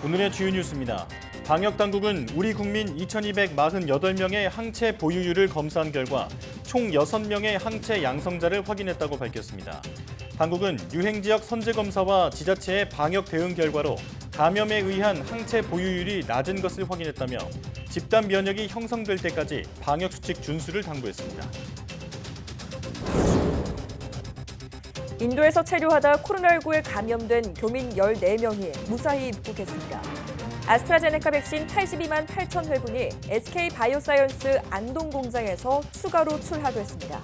오늘의 주요 뉴스입니다. 방역당국은 우리 국민 2,248명의 항체 보유율을 검사한 결과 총 6명의 항체 양성자를 확인했다고 밝혔습니다. 당국은 유행지역 선제검사와 지자체의 방역 대응 결과로 감염에 의한 항체 보유율이 낮은 것을 확인했다며 집단 면역이 형성될 때까지 방역수칙 준수를 당부했습니다. 인도에서 체류하다 코로나19에 감염된 교민 14명이 무사히 입국했습니다. 아스트라제네카 백신 82만 8천 회분이 SK바이오사이언스 안동 공장에서 추가로 출하됐습니다.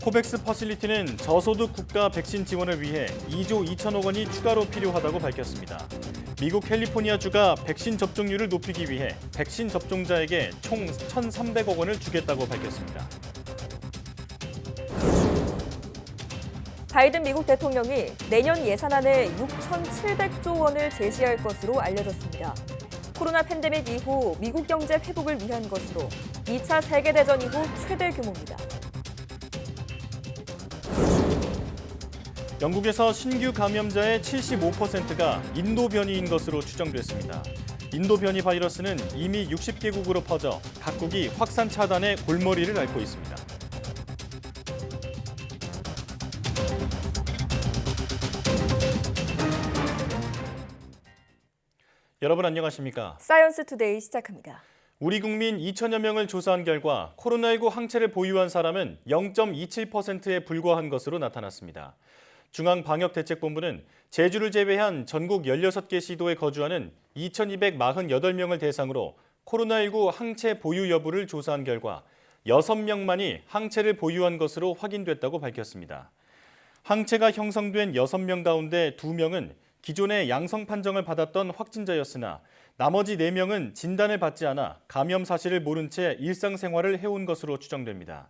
코백스 퍼실리티는 저소득 국가 백신 지원을 위해 2조 2천억 원이 추가로 필요하다고 밝혔습니다. 미국 캘리포니아주가 백신 접종률을 높이기 위해 백신 접종자에게 총 1,300억 원을 주겠다고 밝혔습니다. 바이든 미국 대통령이 내년 예산안에 6,700조 원을 제시할 것으로 알려졌습니다. 코로나 팬데믹 이후 미국 경제 회복을 위한 것으로 2차 세계대전 이후 최대 규모입니다. 영국에서 신규 감염자의 75%가 인도 변이인 것으로 추정됐습니다. 인도 변이 바이러스는 이미 60개국으로 퍼져 각국이 확산 차단에 골머리를 앓고 있습니다. 여러분 안녕하십니까? 사이언스 투데이 시작합니다. 우리 국민 2천여 명을 조사한 결과 코로나19 항체를 보유한 사람은 0.27%에 불과한 것으로 나타났습니다. 중앙방역대책본부는 제주를 제외한 전국 16개 시도에 거주하는 2,248명을 대상으로 코로나19 항체 보유 여부를 조사한 결과 6명만이 항체를 보유한 것으로 확인됐다고 밝혔습니다. 항체가 형성된 6명 가운데 2명은 기존에 양성 판정을 받았던 확진자였으나 나머지 4명은 진단을 받지 않아 감염 사실을 모른 채 일상생활을 해온 것으로 추정됩니다.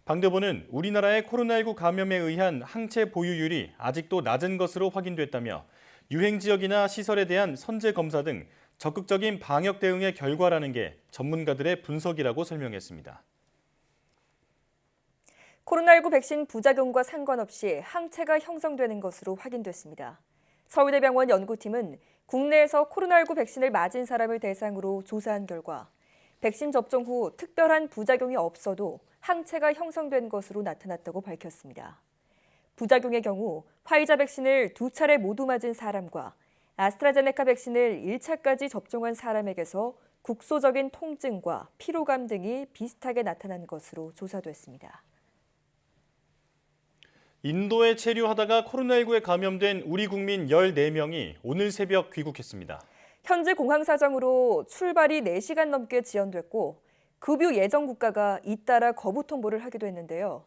방대본은 우리나라의 코로나19 감염에 의한 항체 보유율이 아직도 낮은 것으로 확인됐다며 유행 지역이나 시설에 대한 선제 검사 등 적극적인 방역 대응의 결과라는 게 전문가들의 분석이라고 설명했습니다. 코로나19 백신 부작용과 상관없이 항체가 형성되는 것으로 확인됐습니다. 서울대병원 연구팀은 국내에서 코로나19 백신을 맞은 사람을 대상으로 조사한 결과 백신 접종 후 특별한 부작용이 없어도 항체가 형성된 것으로 나타났다고 밝혔습니다. 부작용의 경우 화이자 백신을 2차례 모두 맞은 사람과 아스트라제네카 백신을 1차까지 접종한 사람에게서 국소적인 통증과 피로감 등이 비슷하게 나타난 것으로 조사됐습니다. 인도에 체류하다가 코로나19에 감염된 우리 국민 14명이 오늘 새벽 귀국했습니다. 현지 공항 사정으로 출발이 4시간 넘게 지연됐고 급유 예정 국가가 잇따라 거부 통보를 하기도 했는데요.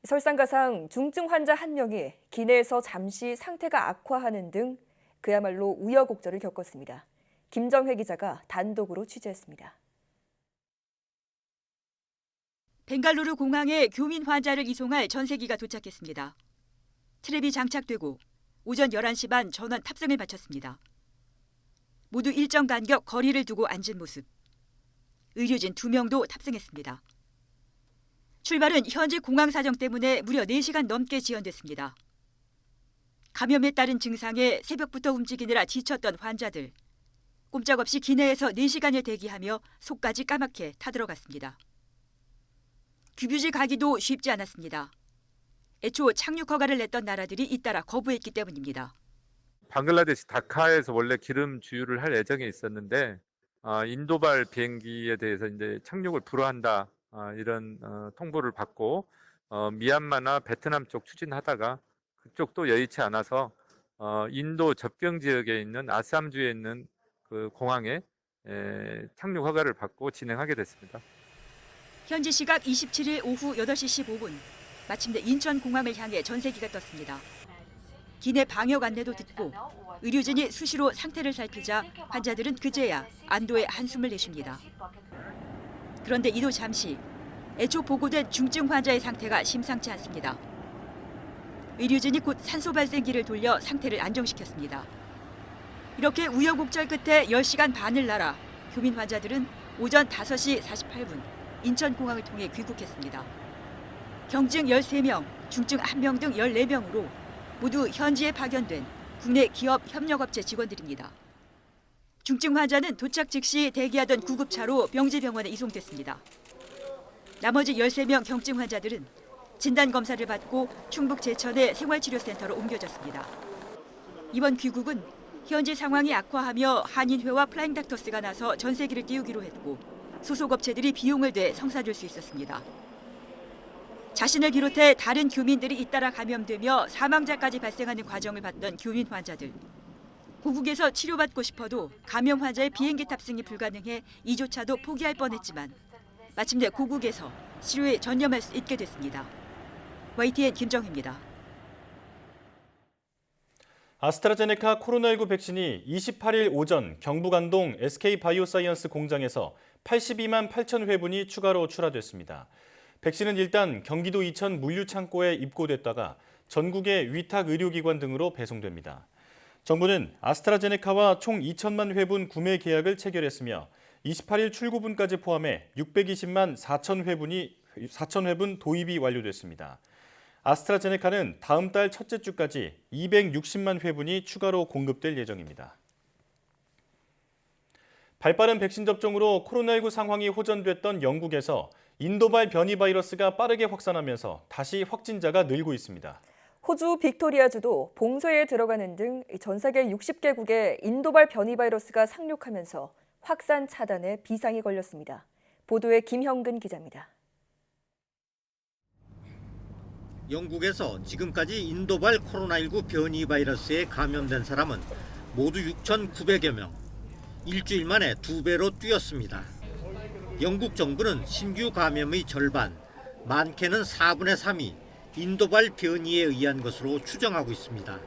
설상가상 중증 환자 1명이 기내에서 잠시 상태가 악화하는 등 그야말로 우여곡절을 겪었습니다. 김정혜 기자가 단독으로 취재했습니다. 벵갈루루 공항에 교민 환자를 이송할 전세기가 도착했습니다. 트랩이 장착되고 오전 11시 반 전원 탑승을 마쳤습니다. 모두 일정 간격 거리를 두고 앉은 모습. 의료진 2명도 탑승했습니다. 출발은 현지 공항 사정 때문에 무려 4시간 넘게 지연됐습니다. 감염에 따른 증상에 새벽부터 움직이느라 지쳤던 환자들. 꼼짝없이 기내에서 4시간을 대기하며 속까지 까맣게 타들어갔습니다. 급유지 가기도 쉽지 않았습니다. 애초 착륙 허가를 냈던 나라들이 잇따라 거부했기 때문입니다. 방글라데시 다카에서 원래 기름 주유를 할 예정에 있었는데 인도발 비행기에 대해서 이제 착륙을 불허한다 이런 통보를 받고 미얀마나 베트남 쪽 추진하다가 그쪽도 여의치 않아서 인도 접경 지역에 있는 아삼주에 있는 그 공항에 착륙 허가를 받고 진행하게 됐습니다. 현지 시각 27일 오후 8시 15분 마침내 인천공항을 향해 전세기가 떴습니다. 기내 방역 안내도 듣고 의료진이 수시로 상태를 살피자 환자들은 그제야 안도의 한숨을 내쉽니다. 그런데 이도 잠시 애초 보고된 중증 환자의 상태가 심상치 않습니다. 의료진이 곧 산소 발생기를 돌려 상태를 안정시켰습니다. 이렇게 우여곡절 끝에 10시간 반을 날아 교민 환자들은 오전 5시 48분 인천공항을 통해 귀국했습니다. 경증 13명, 중증 1명 등 14명으로 모두 현지에 파견된 국내 기업 협력업체 직원들입니다. 중증 환자는 도착 즉시 대기하던 구급차로 명지병원에 이송됐습니다. 나머지 13명 경증 환자들은 진단검사를 받고 충북 제천의 생활치료센터로 옮겨졌습니다. 이번 귀국은 현지 상황이 악화하며 한인회와 플라잉닥터스가 나서 전세기를 띄우기로 했고 소속업체들이 비용을 대 성사될 수 있었습니다. 자신을 비롯해 다른 교민들이 잇따라 감염되며 사망자까지 발생하는 과정을 봤던 교민 환자들. 고국에서 치료받고 싶어도 감염 환자의 비행기 탑승이 불가능해 이조차도 포기할 뻔했지만 마침내 고국에서 치료에 전념할 수 있게 됐습니다. YTN 김정희입니다. 아스트라제네카 코로나19 백신이 28일 오전 경북안동 SK바이오사이언스 공장에서 82만 8천 회분이 추가로 출하됐습니다. 백신은 일단 경기도 이천 물류창고에 입고됐다가 전국의 위탁 의료기관 등으로 배송됩니다. 정부는 아스트라제네카와 총 2천만 회분 구매 계약을 체결했으며 28일 출고분까지 포함해 620만 4천 회분 도입이 완료됐습니다. 아스트라제네카는 다음 달 첫째 주까지 260만 회분이 추가로 공급될 예정입니다. 발빠른 백신 접종으로 코로나19 상황이 호전됐던 영국에서 인도발 변이 바이러스가 빠르게 확산하면서 다시 확진자가 늘고 있습니다. 호주 빅토리아주도 봉쇄에 들어가는 등 전 세계 60개국에 인도발 변이 바이러스가 상륙하면서 확산 차단에 비상이 걸렸습니다. 보도에 김형근 기자입니다. 영국에서 지금까지 인도발 코로나19 변이 바이러스에 감염된 사람은 모두 6,900여 명. 일주일 만에 2배로 뛰었습니다. 영국 정부는 신규 감염의 절반, 많게는 4분의 3이 인도발 변이에 의한 것으로 추정하고 있습니다.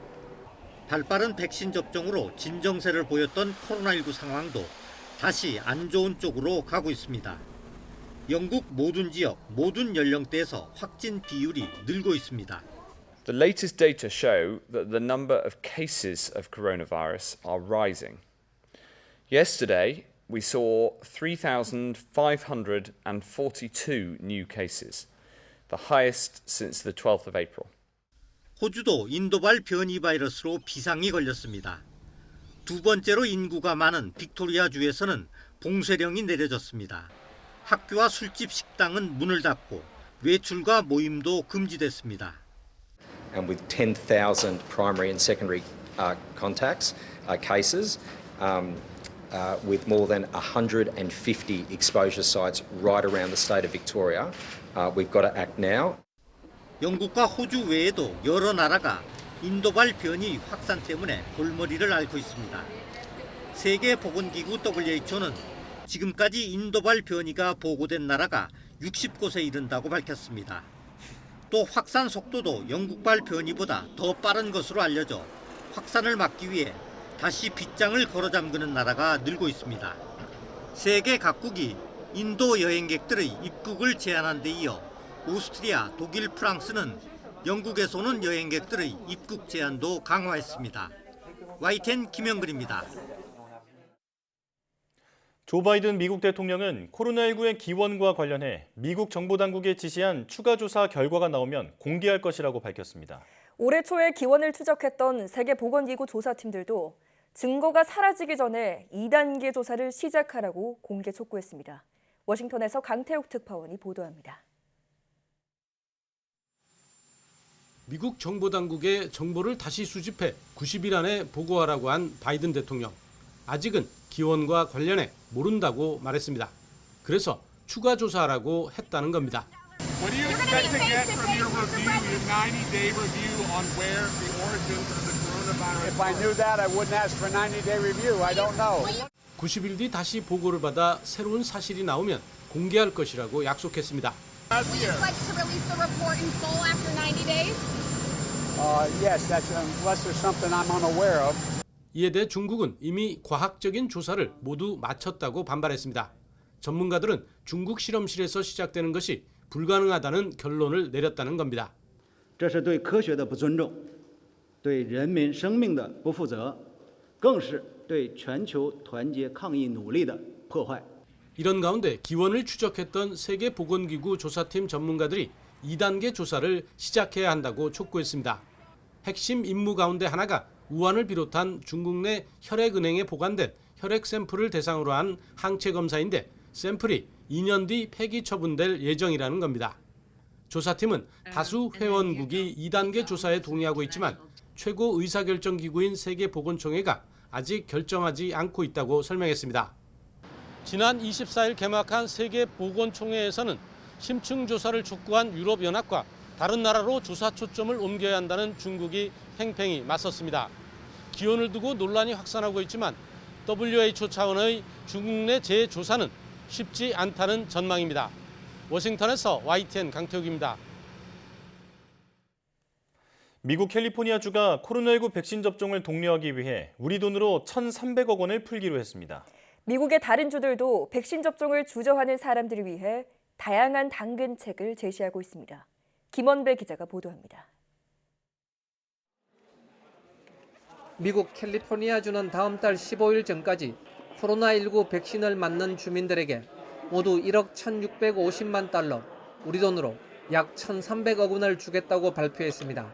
발빠른 백신 접종으로 진정세를 보였던 코로나19 상황도 다시 안 좋은 쪽으로 가고 있습니다. 영국 모든 지역, 모든 연령대에서 확진 비율이 늘고 있습니다. The latest data show that the number of cases of coronavirus are rising. Yesterday, we saw 3,542 new cases, the highest since the 12th of April. 호주도 인도발 변이 바이러스로 비상이 걸렸습니다. 두 번째로 인구가 많은 빅토리아주에서는 봉쇄령이 내려졌습니다. 학교와 술집, 식당은 문을 닫고 외출과 모임도 금지됐습니다. And with 10,000 primary and secondary contacts, cases, with more than 150 exposure sites right around the state of Victoria, we've got to act now. 영국과 호주 외에도 여러 나라가 인도발 변이 확산 때문에 골머리를 앓고 있습니다. 세계보건기구 WHO는 지금까지 인도발 변이가 보고된 나라가 60곳에 이른다고 밝혔습니다. 또 확산 속도도 영국발 변이보다 더 빠른 것으로 알려져 확산을 막기 위해 다시 빗장을 걸어 잠그는 나라가 늘고 있습니다. 세계 각국이 인도 여행객들의 입국을 제한한 데 이어 오스트리아, 독일, 프랑스는 영국에서 오는 여행객들의 입국 제한도 강화했습니다. YTN 김영근입니다. 조 바이든 미국 대통령은 코로나19의 기원과 관련해 미국 정보당국에 지시한 추가 조사 결과가 나오면 공개할 것이라고 밝혔습니다. 올해 초에 기원을 추적했던 세계보건기구 조사팀들도 증거가 사라지기 전에 2단계 조사를 시작하라고 공개 촉구했습니다. 워싱턴에서 강태욱 특파원이 보도합니다. 미국 정보당국에 정보를 다시 수집해 90일 안에 보고하라고 한 바이든 대통령. 아직은 기원과 관련해 모른다고 말했습니다. 그래서 추가 조사하라고 했다는 겁니다. What do you expect to get from your review, your 90-day review on where the origins of the coronavirus? If I knew that, I wouldn't ask for a 90-day review. I don't know. 90일 뒤 다시 보고를 받아 새로운 사실이 나오면 공개할 것이라고 약속했습니다. Last year. Would you like to release the report in full after 90 days? Yes, that's unless there's something I'm unaware of. 이에 대해 중국은 이미 과학적인 조사를 모두 마쳤다고 반발했습니다. 전문가들은 중국 실험실에서 시작되는 것이 불가능하다는 결론을 내렸다는 겁니다. 这是对科学的不尊重，对人民生命的不负责，更是对全球团结抗疫努力的破坏. 이런 가운데 기원을 추적했던 세계보건기구 조사팀 전문가들이 2단계 조사를 시작해야 한다고 촉구했습니다. 핵심 임무 가운데 하나가 우한을 비롯한 중국 내 혈액은행에 보관된 혈액 샘플을 대상으로 한 항체 검사인데 샘플이 2년 뒤 폐기 처분될 예정이라는 겁니다. 조사팀은 다수 회원국이 2단계 조사에 동의하고 있지만 최고 의사결정기구인 세계보건총회가 아직 결정하지 않고 있다고 설명했습니다. 지난 24일 개막한 세계보건총회에서는 심층 조사를 촉구한 유럽연합과 다른 나라로 조사 초점을 옮겨야 한다는 중국이 팽팽히 맞섰습니다. 기온을 두고 논란이 확산하고 있지만 WHO 차원의 중국 내 재조사는 쉽지 않다는 전망입니다. 워싱턴에서 YTN 강태욱입니다. 미국 캘리포니아주가 코로나19 백신 접종을 독려하기 위해 우리 돈으로 1,300억 원을 풀기로 했습니다. 미국의 다른 주들도 백신 접종을 주저하는 사람들을 위해 다양한 당근책을 제시하고 있습니다. 김원배 기자가 보도합니다. 미국 캘리포니아주는 다음 달 15일 전까지 코로나19 백신을 맞는 주민들에게 모두 1억 1,650만 달러, 우리 돈으로 약 1,300억 원을 주겠다고 발표했습니다.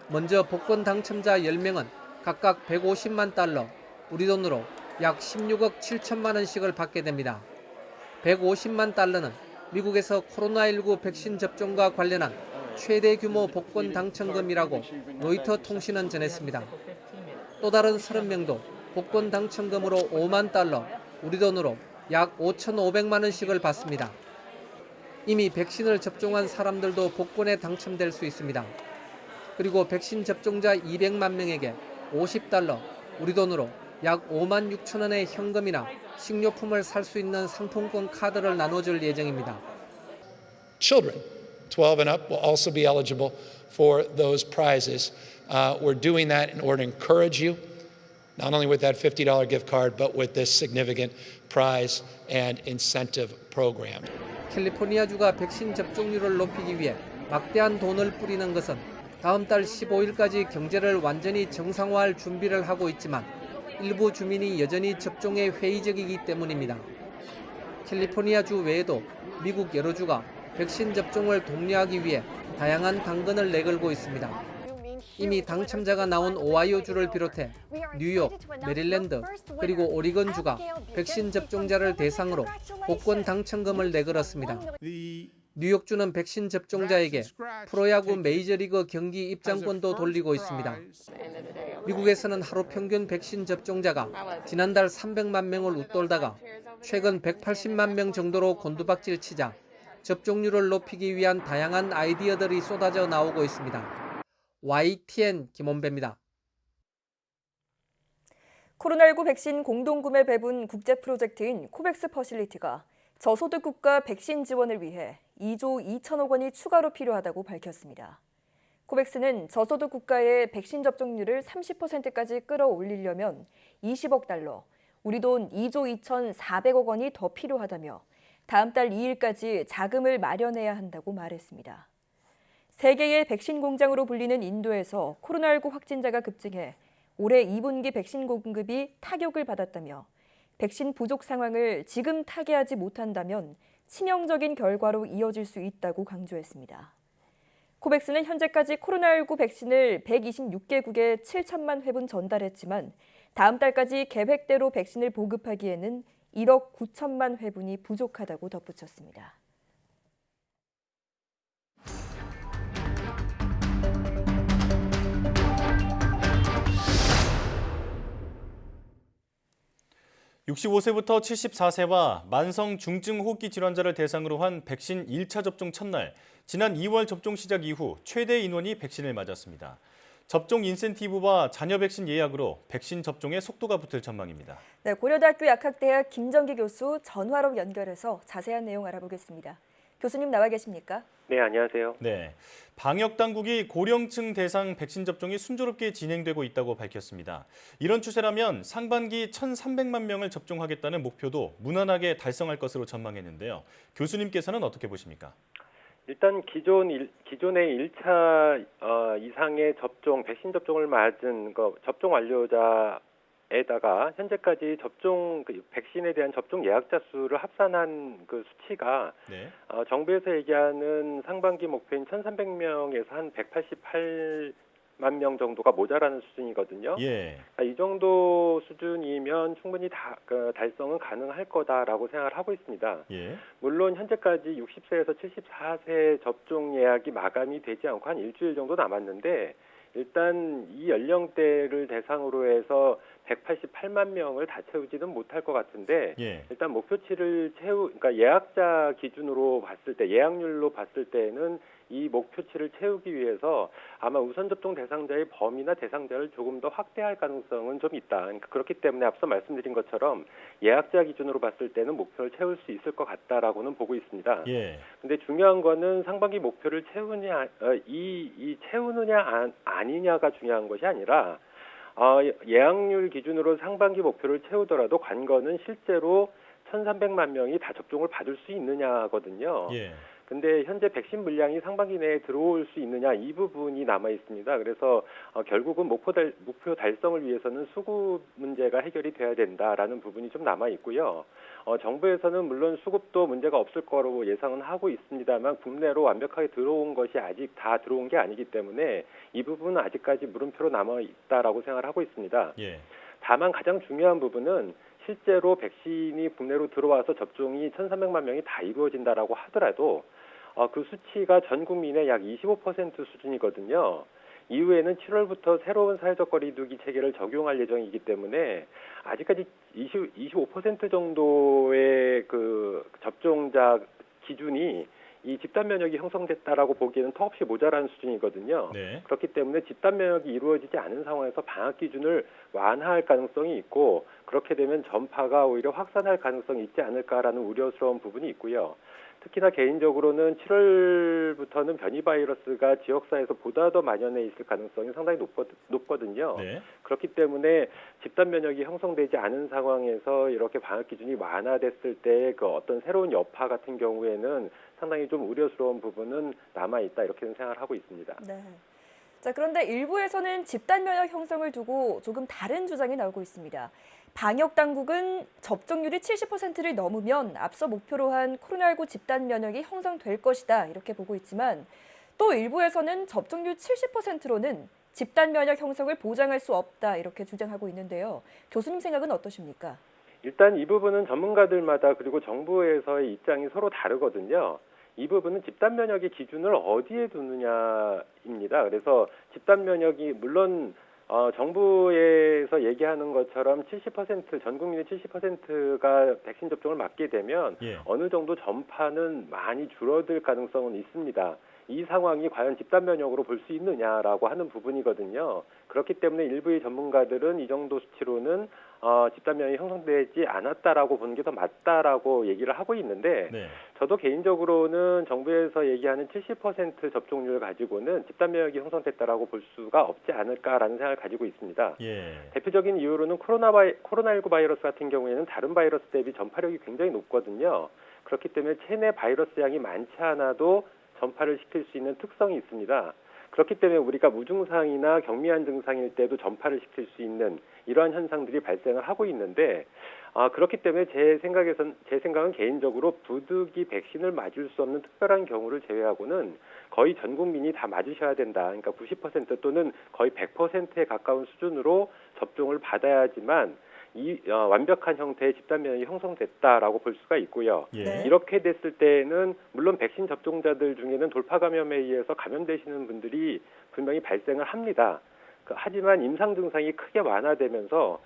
먼저 복권 당첨자 10명은 각각 150만 달러, 우리 돈으로 약 16억 7천만 원씩을 받게 됩니다. 150만 달러는 미국에서 코로나19 백신 접종과 관련한 최대 규모 복권 당첨금이라고 로이터 통신은 전했습니다. 또 다른 30명도 복권 당첨금으로 5만 달러, 우리 돈으로 약 5,500만 원씩을 받습니다. 이미 백신을 접종한 사람들도 복권에 당첨될 수 있습니다. 그리고 백신 접종자 200만 명에게 50달러, 우리 돈으로 약 5만 6천 원의 현금이나 식료품을 살 수 있는 상품권 카드를 나눠줄 예정입니다. Children 12 and up will also be eligible for those prizes. We're doing that in order to encourage you, not only with that $50 gift card, but with this significant prize and incentive program. 캘리포니아주가 백신 접종률을 높이기 위해 막대한 돈을 뿌리는 것은 다음 달 15일까지 경제를 완전히 정상화할 준비를 하고 있지만 일부 주민이 여전히 접종에 회의적이기 때문입니다. 캘리포니아주 외에도 미국 여러 주가 백신 접종을 독려하기 위해 다양한 당근을 내걸고 있습니다. 이미 당첨자가 나온 오하이오주를 비롯해 뉴욕, 메릴랜드, 그리고 오리건주가 백신 접종자를 대상으로 복권 당첨금을 내걸었습니다. 뉴욕주는 백신 접종자에게 프로야구 메이저리그 경기 입장권도 돌리고 있습니다. 미국에서는 하루 평균 백신 접종자가 지난달 300만 명을 웃돌다가 최근 180만 명 정도로 곤두박질 치자 접종률을 높이기 위한 다양한 아이디어들이 쏟아져 나오고 있습니다. YTN 김원배입니다. 코로나19 백신 공동구매 배분 국제 프로젝트인 코백스 퍼실리티가 저소득 국가 백신 지원을 위해 2조 2천억 원이 추가로 필요하다고 밝혔습니다. 코백스는 저소득 국가의 백신 접종률을 30%까지 끌어올리려면 20억 달러, 우리 돈 2조 2,400억 원이 더 필요하다며 다음 달 2일까지 자금을 마련해야 한다고 말했습니다. 세계의 백신 공장으로 불리는 인도에서 코로나19 확진자가 급증해 올해 2분기 백신 공급이 타격을 받았다며 백신 부족 상황을 지금 타개하지 못한다면 치명적인 결과로 이어질 수 있다고 강조했습니다. 코백스는 현재까지 코로나19 백신을 126개국에 7천만 회분 전달했지만 다음 달까지 계획대로 백신을 보급하기에는 1억 9천만 회분이 부족하다고 덧붙였습니다. (65세부터 74세와 만성 중증 호흡기 질환자를 대상으로 한 백신 1차 접종 첫날, 지난 2월 접종 시작 이후 최대 인원이 백신을 맞았습니다. 접종 인센티브와 잔여 백신 예약으로 백신 접종에 속도가 붙을 전망입니다. 네, 고려대학교 약학대학 김정기 교수 전화로 연결해서 자세한 내용 알아보겠습니다. 교수님 나와 계십니까? 네, 안녕하세요. 네, 방역 당국이 고령층 대상 백신 접종이 순조롭게 진행되고 있다고 밝혔습니다. 이런 추세라면 상반기 1,300만 명을 접종하겠다는 목표도 무난하게 달성할 것으로 전망했는데요. 교수님께서는 어떻게 보십니까? 일단 기존의 1차 이상의 백신 접종을 맞은 접종 완료자에다가 현재까지 백신에 대한 접종 예약자 수를 합산한 그 수치가 네. 정부에서 얘기하는 상반기 목표인 1,300명에서 한 188만 40만 명 정도가 모자라는 수준이거든요. 예. 이 정도 수준이면 충분히 달성은 가능할 거다라고 생각을 하고 있습니다. 예. 물론 현재까지 60세에서 74세 접종 예약이 마감이 되지 않고 한 일주일 정도 남았는데 일단 이 연령대를 대상으로 해서 188만 명을 다 채우지는 못할 것 같은데 예. 일단 목표치를 그러니까 예약자 기준으로 봤을 때 예약률로 봤을 때는 이 목표치를 채우기 위해서 아마 우선 접종 대상자의 범위나 대상자를 조금 더 확대할 가능성은 좀 있다. 그러니까 그렇기 때문에 앞서 말씀드린 것처럼 예약자 기준으로 봤을 때는 목표를 채울 수 있을 것 같다라고는 보고 있습니다. 예. 근데 중요한 거는 상반기 목표를 채우느냐 채우느냐 아니냐가 중요한 것이 아니라 예약률 기준으로 상반기 목표를 채우더라도 관건은 실제로 1,300만 명이 다 접종을 받을 수 있느냐거든요. 예. 근데 현재 백신 물량이 상반기 내에 들어올 수 있느냐 이 부분이 남아 있습니다. 그래서 결국은 목표 달성을 위해서는 수급 문제가 해결이 돼야 된다라는 부분이 좀 남아 있고요. 정부에서는 물론 수급도 문제가 없을 거로 예상은 하고 있습니다만 국내로 완벽하게 들어온 것이 아직 다 들어온 게 아니기 때문에 이 부분은 아직까지 물음표로 남아 있다라고 생각을 하고 있습니다. 예. 다만 가장 중요한 부분은 실제로 백신이 국내로 들어와서 접종이 1,300만 명이 다 이루어진다라고 하더라도 그 수치가 전 국민의 약 25% 수준이거든요. 이후에는 7월부터 새로운 사회적 거리두기 체계를 적용할 예정이기 때문에 아직까지 25% 정도의 그 접종자 기준이 이 집단 면역이 형성됐다라고 보기에는 턱없이 모자란 수준이거든요. 네. 그렇기 때문에 집단 면역이 이루어지지 않은 상황에서 방역 기준을 완화할 가능성이 있고 그렇게 되면 전파가 오히려 확산할 가능성이 있지 않을까라는 우려스러운 부분이 있고요. 특히나 개인적으로는 7월부터는 변이 바이러스가 지역사회에서 보다 더 만연해 있을 가능성이 상당히 높거든요. 네. 그렇기 때문에 집단 면역이 형성되지 않은 상황에서 이렇게 방역 기준이 완화됐을 때 그 어떤 새로운 여파 같은 경우에는 상당히 좀 우려스러운 부분은 남아 있다 이렇게는 생각을 하고 있습니다. 네. 자, 그런데 일부에서는 집단 면역 형성을 두고 조금 다른 주장이 나오고 있습니다. 방역 당국은 접종률이 70%를 넘으면 앞서 목표로 한 코로나19 집단 면역이 형성될 것이다 이렇게 보고 있지만 또 일부에서는 접종률 70%로는 집단 면역 형성을 보장할 수 없다 이렇게 주장하고 있는데요. 교수님 생각은 어떠십니까? 일단 이 부분은 전문가들마다 그리고 정부에서의 입장이 서로 다르거든요. 이 부분은 집단 면역의 기준을 어디에 두느냐입니다. 그래서 집단 면역이 물론 정부에서 얘기하는 것처럼 70% 전 국민의 70%가 백신 접종을 맞게 되면 어느 정도 전파는 많이 줄어들 가능성은 있습니다. 이 상황이 과연 집단 면역으로 볼 수 있느냐라고 하는 부분이거든요. 그렇기 때문에 일부의 전문가들은 이 정도 수치로는 집단 면역이 형성되지 않았다라고 보는 게 더 맞다라고 얘기를 하고 있는데 저도 개인적으로는 정부에서 얘기하는 70% 접종률 가지고는 집단 면역이 형성됐다라고 볼 수가 없지 않을까라는 생각을 가지고 있습니다. 대표적인 이유로는 코로나19 바이러스 같은 경우에는 다른 바이러스 대비 전파력이 굉장히 높거든요. 그렇기 때문에 체내 바이러스 양이 많지 않아도 전파를 시킬 수 있는 특성이 있습니다. 그렇기 때문에 우리가 무증상이나 경미한 증상일 때도 전파를 시킬 수 있는 이러한 현상들이 발생을 하고 있는데 그렇기 때문에 제 생각은 개인적으로 부득이 백신을 맞을 수 없는 특별한 경우를 제외하고는 거의 전 국민이 다 맞으셔야 된다. 그러니까 90% 또는 거의 100%에 가까운 수준으로 접종을 받아야지만 완벽한 형태의 집단 면역이 형성됐다라고 볼 수가 있고요. 이렇게 됐을 때는 물론 백신 접종자들 중에는 돌파 감염에 의해서 감염되시는 분들이 분명히 발생을 합니다. 하지만 임상 증상이 크게 완화되면서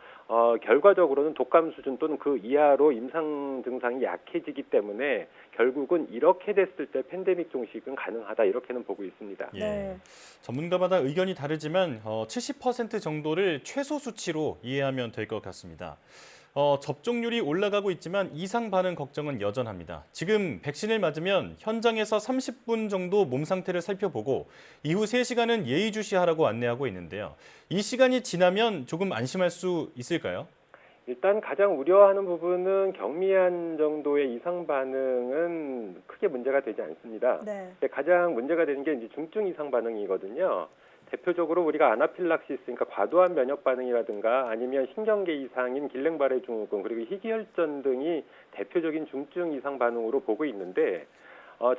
결과적으로는 독감 수준 또는 그 이하로 임상 증상이 약해지기 때문에 결국은 이렇게 됐을 때 팬데믹 종식은 가능하다 이렇게는 보고 있습니다. 전문가마다 의견이 다르지만 70% 정도를 최소 수치로 이해하면 될 것 같습니다. 접종률이 올라가고 있지만 이상 반응 걱정은 여전합니다. 지금 백신을 맞으면 현장에서 30분 정도 몸 상태를 살펴보고 이후 3시간은 예의주시하라고 안내하고 있는데요. 이 시간이 지나면 조금 안심할 수 있을까요? 일단 가장 우려하는 부분은 경미한 정도의 이상 반응은 크게 문제가 되지 않습니다. 가장 문제가 되는 게 이제 중증 이상 반응이거든요. 대표적으로 우리가 아나필락시스, 그러니까 과도한 면역 반응이라든가 아니면 신경계 이상인 길랭바레 증후군 그리고 희귀혈전 등이 대표적인 중증 이상 반응으로 보고 있는데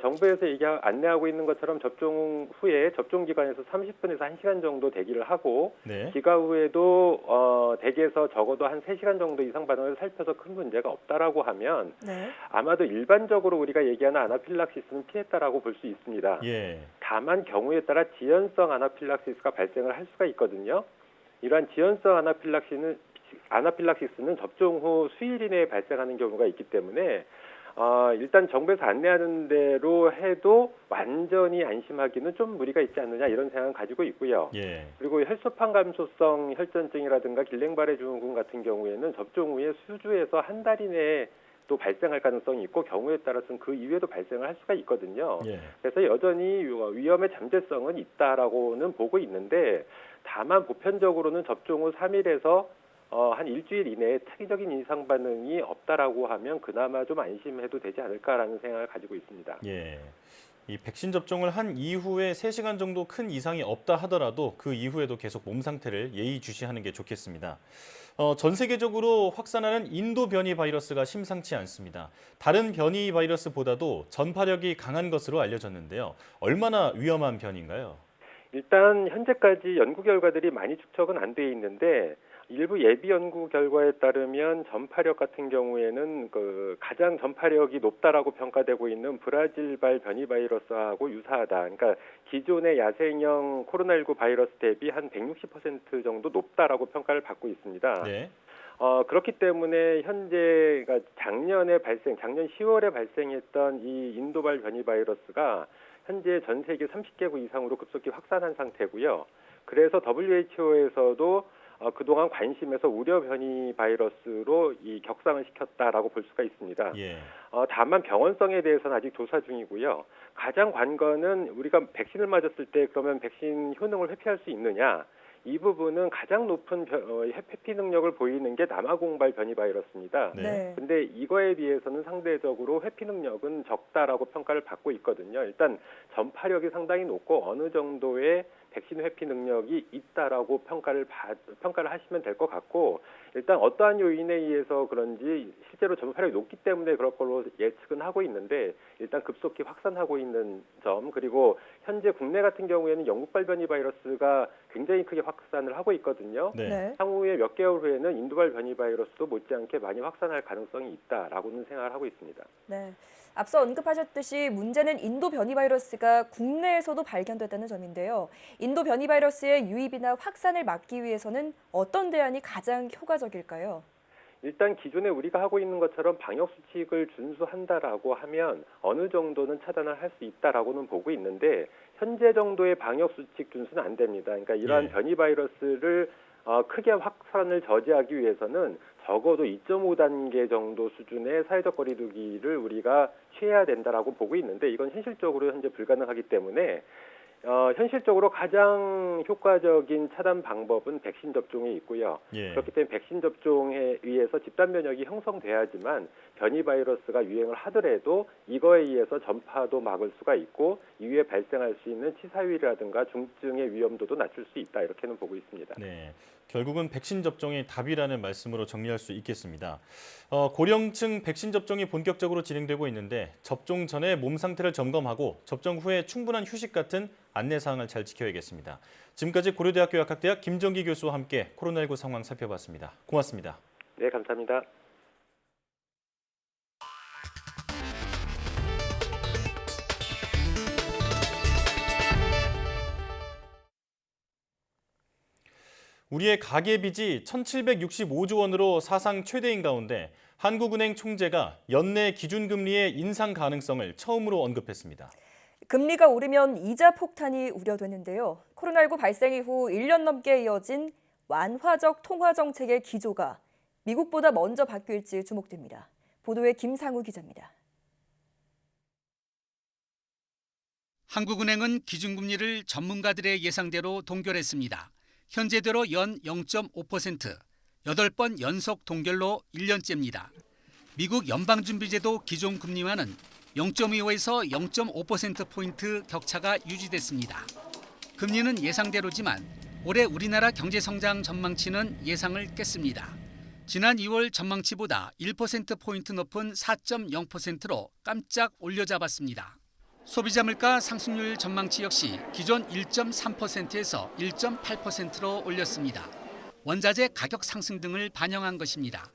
정부에서 안내하고 있는 것처럼 접종 후에 접종 기간에서 30분에서 1시간 정도 대기를 하고 네. 기가 후에도 대기에서 적어도 한 3시간 정도 이상 반응을 살펴서 큰 문제가 없다라고 하면 네. 아마도 일반적으로 우리가 얘기하는 아나필락시스는 피했다라고 볼 수 있습니다. 예. 다만 경우에 따라 지연성 아나필락시스가 발생을 할 수가 있거든요. 이러한 지연성 아나필락시스는 접종 후 수일 이내에 발생하는 경우가 있기 때문에 일단 정부에서 안내하는 대로 해도 완전히 안심하기는 좀 무리가 있지 않느냐 이런 생각을 가지고 있고요. 예. 그리고 혈소판 감소성 혈전증이라든가 길랭바레 증후군 같은 경우에는 접종 후에 수주에서 한 달 이내에 또 발생할 가능성이 있고 경우에 따라서는 그 이후에도 발생을 할 수가 있거든요. 예. 그래서 여전히 위험의 잠재성은 있다라고는 보고 있는데 다만 보편적으로는 접종 후 3일에서 한 일주일 이내에 특이적인 이상 반응이 없다라고 하면 그나마 좀 안심해도 되지 않을까라는 생각을 가지고 있습니다. 예. 이 백신 접종을 한 이후에 3시간 정도 큰 이상이 없다 하더라도 그 이후에도 계속 몸 상태를 예의주시하는 게 좋겠습니다. 전 세계적으로 확산하는 인도 변이 바이러스가 심상치 않습니다. 다른 변이 바이러스보다도 전파력이 강한 것으로 알려졌는데요. 얼마나 위험한 변인가요? 일단 현재까지 연구 결과들이 많이 축적은 안 돼 있는데 일부 예비 연구 결과에 따르면 전파력 같은 경우에는 가장 전파력이 높다라고 평가되고 있는 브라질발 변이 바이러스하고 유사하다. 그러니까 기존의 야생형 코로나19 바이러스 대비 한 160% 정도 높다라고 평가를 받고 있습니다. 네. 그렇기 때문에 현재 작년 10월에 발생했던 이 인도발 변이 바이러스가 현재 전 세계 30개국 이상으로 급속히 확산한 상태고요. 그래서 WHO에서도 그동안 관심에서 우려 변이 바이러스로 이 격상을 시켰다라고 볼 수가 있습니다. 예. 다만 병원성에 대해서는 아직 조사 중이고요. 가장 관건은 우리가 백신을 맞았을 때 그러면 백신 효능을 회피할 수 있느냐? 이 부분은 가장 높은 회피 능력을 보이는 게 남아공발 변이 바이러스입니다. 네. 근데 이거에 비해서는 상대적으로 회피 능력은 적다라고 평가를 받고 있거든요. 일단 전파력이 상당히 높고 어느 정도의 백신 회피 능력이 있다라고 평가를 하시면 될 것 같고 일단 어떠한 요인에 의해서 그런지 실제로 전파력이 높기 때문에 그럴 걸로 예측은 하고 있는데 일단 급속히 확산하고 있는 점 그리고 현재 국내 같은 경우에는 영국발 변이 바이러스가 굉장히 크게 확산을 하고 있거든요. 네. 향후에 몇 개월 후에는 인도발 변이 바이러스도 못지않게 많이 확산할 가능성이 있다라고는 생각을 하고 있습니다. 네. 앞서 언급하셨듯이 문제는 인도 변이 바이러스가 국내에서도 발견됐다는 점인데요. 인도 변이 바이러스의 유입이나 확산을 막기 위해서는 어떤 대안이 가장 효과적일까요? 일단 기존에 우리가 하고 있는 것처럼 방역 수칙을 준수한다라고 하면 어느 정도는 차단을 할 수 있다라고는 보고 있는데 현재 정도의 방역 수칙 준수는 안 됩니다. 그러니까 이러한 변이 바이러스를 크게 확산을 저지하기 위해서는 적어도 2.5단계 정도 수준의 사회적 거리 두기를 우리가 취해야 된다라고 보고 있는데 이건 현실적으로 현재 불가능하기 때문에 현실적으로 가장 효과적인 차단 방법은 백신 접종에 있고요. 예. 그렇기 때문에 백신 접종에 의해서 집단 면역이 형성돼야지만 변이 바이러스가 유행을 하더라도 이거에 의해서 전파도 막을 수가 있고 이후에 발생할 수 있는 치사율이라든가 중증의 위험도도 낮출 수 있다 이렇게는 보고 있습니다. 네. 결국은 백신 접종이 답이라는 말씀으로 정리할 수 있겠습니다. 고령층 백신 접종이 본격적으로 진행되고 있는데 접종 전에 몸 상태를 점검하고 접종 후에 충분한 휴식 같은 안내사항을 잘 지켜야겠습니다. 지금까지 고려대학교 약학대학 김정기 교수와 함께 코로나19 상황 살펴봤습니다. 고맙습니다. 네, 감사합니다. 우리의 가계빚이 1,765조 원으로 사상 최대인 가운데 한국은행 총재가 연내 기준금리의 인상 가능성을 처음으로 언급했습니다. 금리가 오르면 이자 폭탄이 우려되는데요. 코로나19 발생 이후 1년 넘게 이어진 완화적 통화 정책의 기조가 미국보다 먼저 바뀔지 주목됩니다. 보도에 김상우 기자입니다. 한국은행은 기준금리를 전문가들의 예상대로 동결했습니다. 현재대로 연 0.5%, 8번 연속 동결로 1년째입니다. 미국 연방준비제도 기존금리와는 0.25에서 0.5%포인트 격차가 유지됐습니다. 금리는 예상대로지만 올해 우리나라 경제성장 전망치는 예상을 깼습니다. 지난 2월 전망치보다 1%포인트 높은 4.0%로 깜짝 올려잡았습니다. 소비자 물가 상승률 전망치 역시 기존 1.3%에서 1.8%로 올렸습니다. 원자재 가격 상승 등을 반영한 것입니다.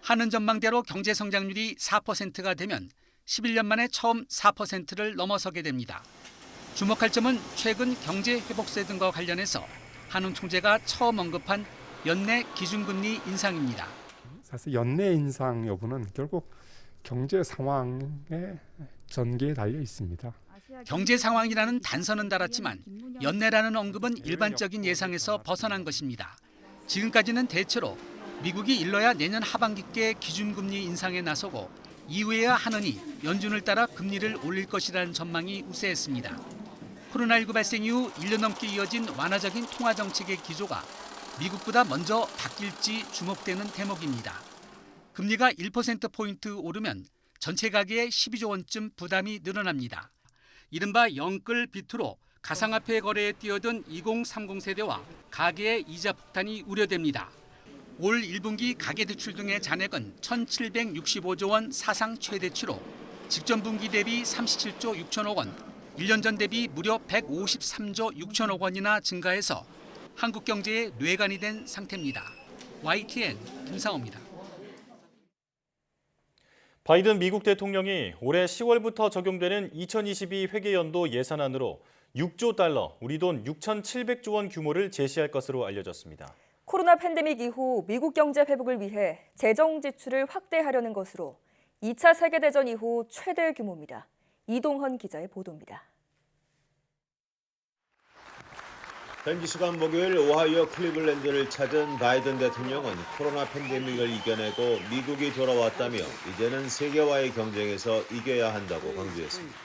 하는 전망대로 경제 성장률이 4%가 되면 11년 만에 처음 4%를 넘어서게 됩니다. 주목할 점은 최근 경제 회복세 등과 관련해서 한웅 총재가 처음 언급한 연내 기준금리 인상입니다. 사실 연내 인상 여부는 결국 경제 상황의 전개에 달려 있습니다. 경제 상황이라는 단서는 달았지만 연내라는 언급은 일반적인 예상에서 벗어난 것입니다. 지금까지는 대체로 미국이 일러야 내년 하반기께 기준금리 인상에 나서고 이후에야 하느니 연준을 따라 금리를 올릴 것이라는 전망이 우세했습니다. 코로나19 발생 이후 1년 넘게 이어진 완화적인 통화정책의 기조가 미국보다 먼저 바뀔지 주목되는 대목입니다. 금리가 1%포인트 오르면 전체 가계에 12조 원쯤 부담이 늘어납니다. 이른바 영끌 비트로 가상화폐 거래에 뛰어든 2030 세대와 가계의 이자 폭탄이 우려됩니다. 올 1분기 가계대출 등의 잔액은 1,765조 원 사상 최대치로 직전 분기 대비 37조 6천억 원, 1년 전 대비 무려 153조 6천억 원이나 증가해서 한국 경제의 뇌관이 된 상태입니다. YTN 김상호입니다. 바이든 미국 대통령이 올해 10월부터 적용되는 2022 회계연도 예산안으로 6조 달러, 우리 돈 6,700조 원 규모를 제시할 것으로 알려졌습니다. 코로나 팬데믹 이후 미국 경제 회복을 위해 재정 지출을 확대하려는 것으로 2차 세계대전 이후 최대 규모입니다. 이동헌 기자의 보도입니다. 현지 시간 목요일 오하이오 클리블랜드를 찾은 바이든 대통령은 코로나 팬데믹을 이겨내고 미국이 돌아왔다며 이제는 세계와의 경쟁에서 이겨야 한다고 강조했습니다.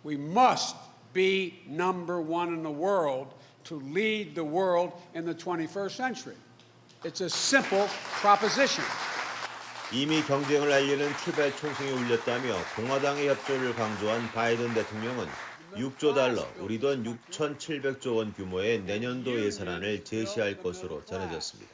We must be number one in the world to lead the world in the 21st century. It's a simple proposition. 이미 경쟁을 알리는 큐베 총성이 울렸다며 공화당의 협조를 강조한 바이든 대통령은 6조 달러, 우리 돈 6,700조 원 규모의 내년도 예산안을 제시할 것으로 전해졌습니다.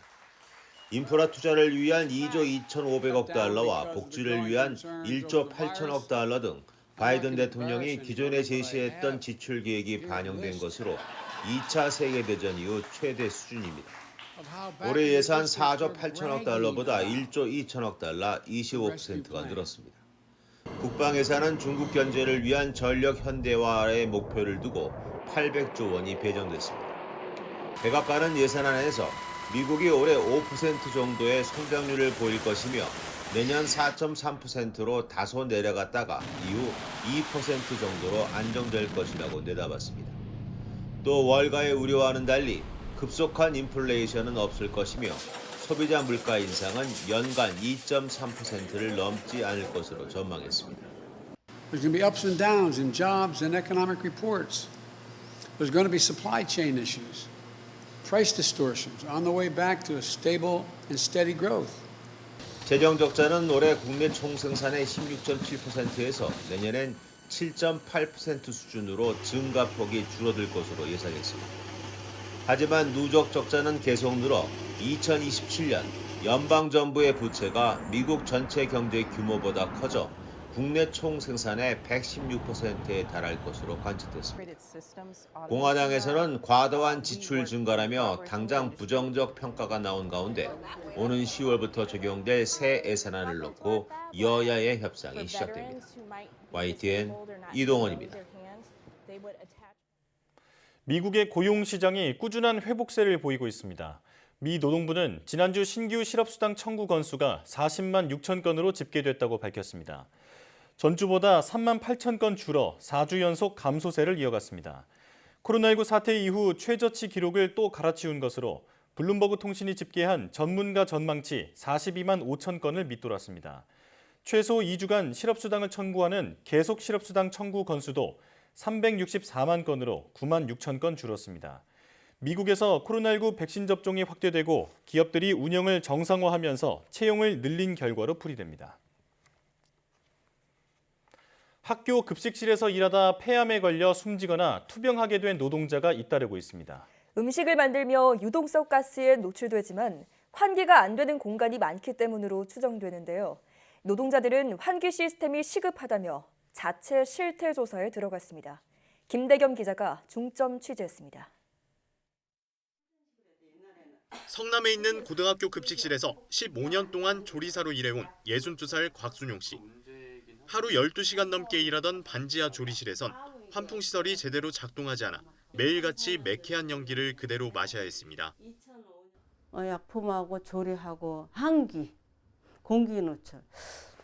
인프라 투자를 위한 2조 2,500억 달러와 복지를 위한 1조 8천억 달러 등 바이든 대통령이 기존에 제시했던 지출 계획이 반영된 것으로 2차 세계대전 이후 최대 수준입니다. 올해 예산 4조 8천억 달러보다 1조 2천억 달러 25%가 늘었습니다. 국방 예산은 중국 견제를 위한 전력 현대화의 목표를 두고 800조 원이 배정됐습니다. 백악관은 예산안에서 미국이 올해 5% 정도의 성장률을 보일 것이며 내년 4.3%로 다소 내려갔다가 이후 2% 정도로 안정될 것이라고 내다봤습니다. 또 월가의 우려와는 달리 급속한 인플레이션은 없을 것이며 소비자 물가 인상은 연간 2.3%를 넘지 않을 것으로 전망했습니다. There's going to be ups and downs in jobs and economic reports. There's going to be supply chain issues, price distortions on the way back to a stable and steady growth. 재정 적자는 올해 국내 총생산의 16.7%에서 내년엔 7.8% 수준으로 증가폭이 줄어들 것으로 예상했습니다. 하지만 누적 적자는 계속 늘어 2027년 연방정부의 부채가 미국 전체 경제 규모보다 커져 국내 총생산의 116%에 달할 것으로 관측됐습니다. 공화당에서는 과도한 지출 증가라며 당장 부정적 평가가 나온 가운데 오는 10월부터 적용될 새 예산안을 놓고 여야의 협상이 시작됩니다. YTN 이동헌입니다. 미국의 고용시장이 꾸준한 회복세를 보이고 있습니다. 미 노동부는 지난주 신규 실업수당 청구 건수가 40만 6천 건으로 집계됐다고 밝혔습니다. 전주보다 3만 8천 건 줄어 4주 연속 감소세를 이어갔습니다. 코로나19 사태 이후 최저치 기록을 또 갈아치운 것으로 블룸버그 통신이 집계한 전문가 전망치 42만 5천 건을 밑돌았습니다. 최소 2주간 실업수당을 청구하는 계속 실업수당 청구 건수도 364만 건으로 9만 6천 건 줄었습니다. 미국에서 코로나19 백신 접종이 확대되고 기업들이 운영을 정상화하면서 채용을 늘린 결과로 풀이됩니다. 학교 급식실에서 일하다 폐암에 걸려 숨지거나 투병하게 된 노동자가 잇따르고 있습니다. 음식을 만들며 유독성 가스에 노출되지만 환기가 안 되는 공간이 많기 때문으로 추정되는데요. 노동자들은 환기 시스템이 시급하다며 자체 실태 조사에 들어갔습니다. 김대겸 기자가 중점 취재했습니다. 성남에 있는 고등학교 급식실에서 15년 동안 조리사로 일해온 62살 곽순용 씨. 하루 12시간 넘게 일하던 반지하 조리실에선 환풍시설이 제대로 작동하지 않아 매일같이 매캐한 연기를 그대로 마셔야 했습니다. 약품하고 조리하고 한기, 공기 누출.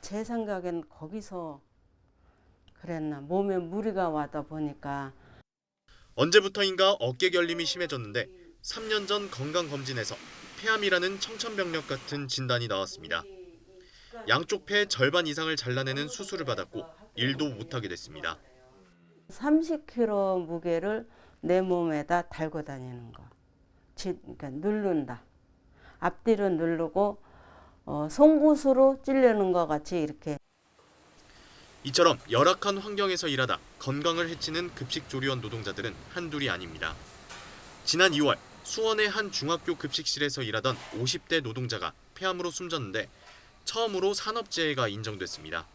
제 생각엔 거기서 그랬나. 몸에 무리가 와다 보니까. 언제부터인가 어깨 결림이 심해졌는데 3년 전 건강검진에서 폐암이라는 청천벽력 같은 진단이 나왔습니다. 양쪽 폐 절반 이상을 잘라내는 수술을 받았고 일도 못하게 됐습니다. 30kg 무게를 내 몸에다 달고 다니는 거. 그러니까 누른다. 앞뒤로 누르고 송곳으로 찌르는 것 같이 이렇게. 이처럼 열악한 환경에서 일하다 건강을 해치는 급식조리원 노동자들은 한둘이 아닙니다. 지난 2월 수원의 한 중학교 급식실에서 일하던 50대 노동자가 폐암으로 숨졌는데 처음으로 산업재해가 인정됐습니다.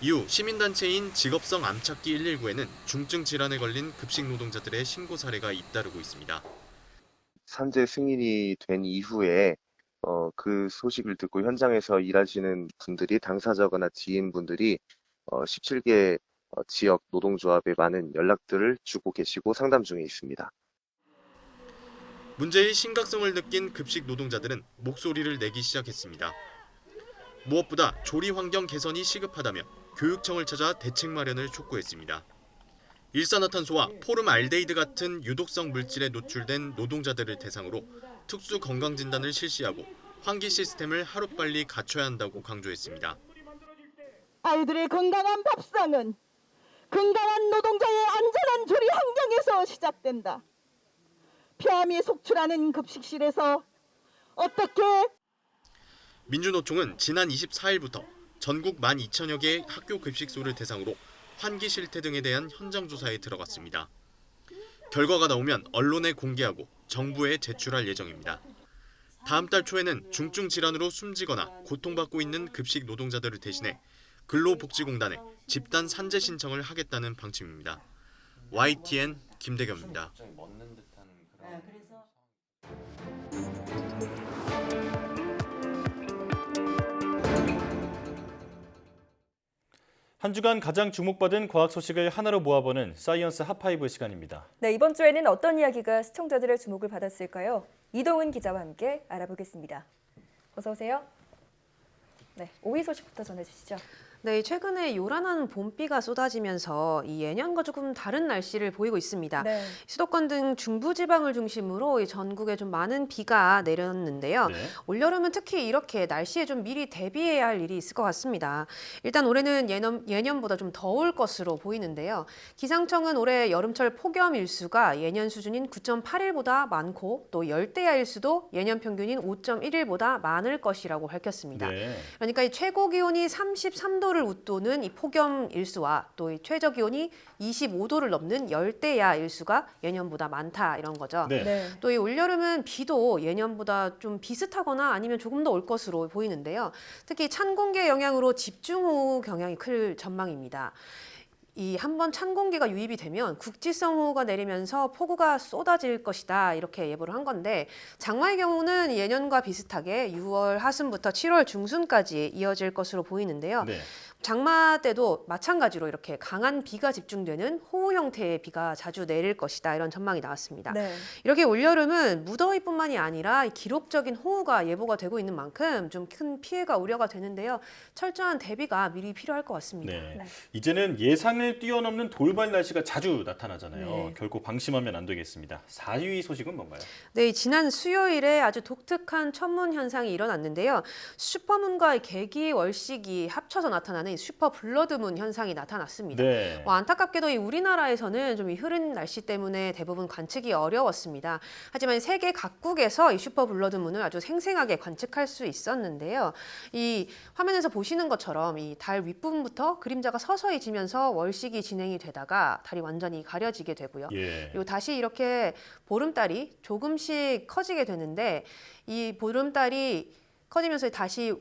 이후 시민단체인 직업성 암찾기 119에는 중증 질환에 걸린 급식 노동자들의 신고 사례가 잇따르고 있습니다. 산재 승인이 된 이후에 그 소식을 듣고 현장에서 일하시는 분들이 당사자거나 지인분들이 17개 지역 노동조합에 많은 연락들을 주고 계시고 상담 중에 있습니다. 문제의 심각성을 느낀 급식 노동자들은 목소리를 내기 시작했습니다. 무엇보다 조리 환경 개선이 시급하다며 교육청을 찾아 대책 마련을 촉구했습니다. 일산화탄소와 포름알데히드 같은 유독성 물질에 노출된 노동자들을 대상으로 특수 건강진단을 실시하고 환기 시스템을 하루빨리 갖춰야 한다고 강조했습니다. 아이들의 건강한 밥상은 건강한 노동자의 안전한 조리 환경에서 시작된다. 폐암이 속출하는 급식실에서 어떻게? 민주노총은 지난 24일부터 전국 12,000여 개의 학교 급식소를 대상으로 환기 실태 등에 대한 현장 조사에 들어갔습니다. 결과가 나오면 언론에 공개하고 정부에 제출할 예정입니다. 다음 달 초에는 중증 질환으로 숨지거나 고통받고 있는 급식 노동자들을 대신해 근로복지공단에 집단 산재 신청을 하겠다는 방침입니다. YTN 김대겸입니다. 한 주간 가장 주목받은 과학 소식을 하나로 모아보는 사이언스 핫5 시간입니다. 네, 이번 주에는 어떤 이야기가 시청자들의 주목을 받았을까요? 이동은 기자와 함께 알아보겠습니다. 어서 오세요. 네, 5위 소식부터 전해주시죠. 네, 최근에 요란한 봄비가 쏟아지면서 이 예년과 조금 다른 날씨를 보이고 있습니다. 네. 수도권 등 중부지방을 중심으로 전국에 좀 많은 비가 내렸는데요. 네. 올여름은 특히 이렇게 날씨에 좀 미리 대비해야 할 일이 있을 것 같습니다. 일단 올해는 예년보다 좀 더울 것으로 보이는데요. 기상청은 올해 여름철 폭염 일수가 예년 수준인 9.8일보다 많고 또 열대야 일수도 예년 평균인 5.1일보다 많을 것이라고 밝혔습니다. 네. 그러니까 이 최고 기온이 33도를 웃도는 이 폭염 일수와 또 이 최저 기온이 25도를 넘는 열대야 일수가 예년보다 많다 이런 거죠. 네. 네. 또 이 올여름은 비도 예년보다 좀 비슷하거나 아니면 조금 더 올 것으로 보이는데요. 특히 찬 공기의 영향으로 집중호우 경향이 클 전망입니다. 이 한번 찬 공기가 유입이 되면 국지성 호우가 내리면서 폭우가 쏟아질 것이다 이렇게 예보를 한 건데 장마의 경우는 예년과 비슷하게 6월 하순부터 7월 중순까지 이어질 것으로 보이는데요. 네. 장마 때도 마찬가지로 이렇게 강한 비가 집중되는 호우 형태의 비가 자주 내릴 것이다 이런 전망이 나왔습니다. 네. 이렇게 올여름은 무더위뿐만이 아니라 기록적인 호우가 예보가 되고 있는 만큼 좀 큰 피해가 우려가 되는데요. 철저한 대비가 미리 필요할 것 같습니다. 네. 이제는 예상을 뛰어넘는 돌발 날씨가 자주 나타나잖아요. 네. 결코 방심하면 안 되겠습니다. 4위 소식은 뭔가요? 네, 지난 수요일에 아주 독특한 천문 현상이 일어났는데요. 슈퍼문과 개기, 월식이 합쳐서 나타나는 이 슈퍼 블러드문 현상이 나타났습니다. 네. 안타깝게도 이 우리나라에서는 좀 이 흐린 날씨 때문에 대부분 관측이 어려웠습니다. 하지만 세계 각국에서 이 슈퍼 블러드문을 아주 생생하게 관측할 수 있었는데요. 이 화면에서 보시는 것처럼 이 달 윗부분부터 그림자가 서서히 지면서 월식이 진행이 되다가 달이 완전히 가려지게 되고요. 예. 그리고 다시 이렇게 보름달이 조금씩 커지게 되는데 이 보름달이 커지면서 다시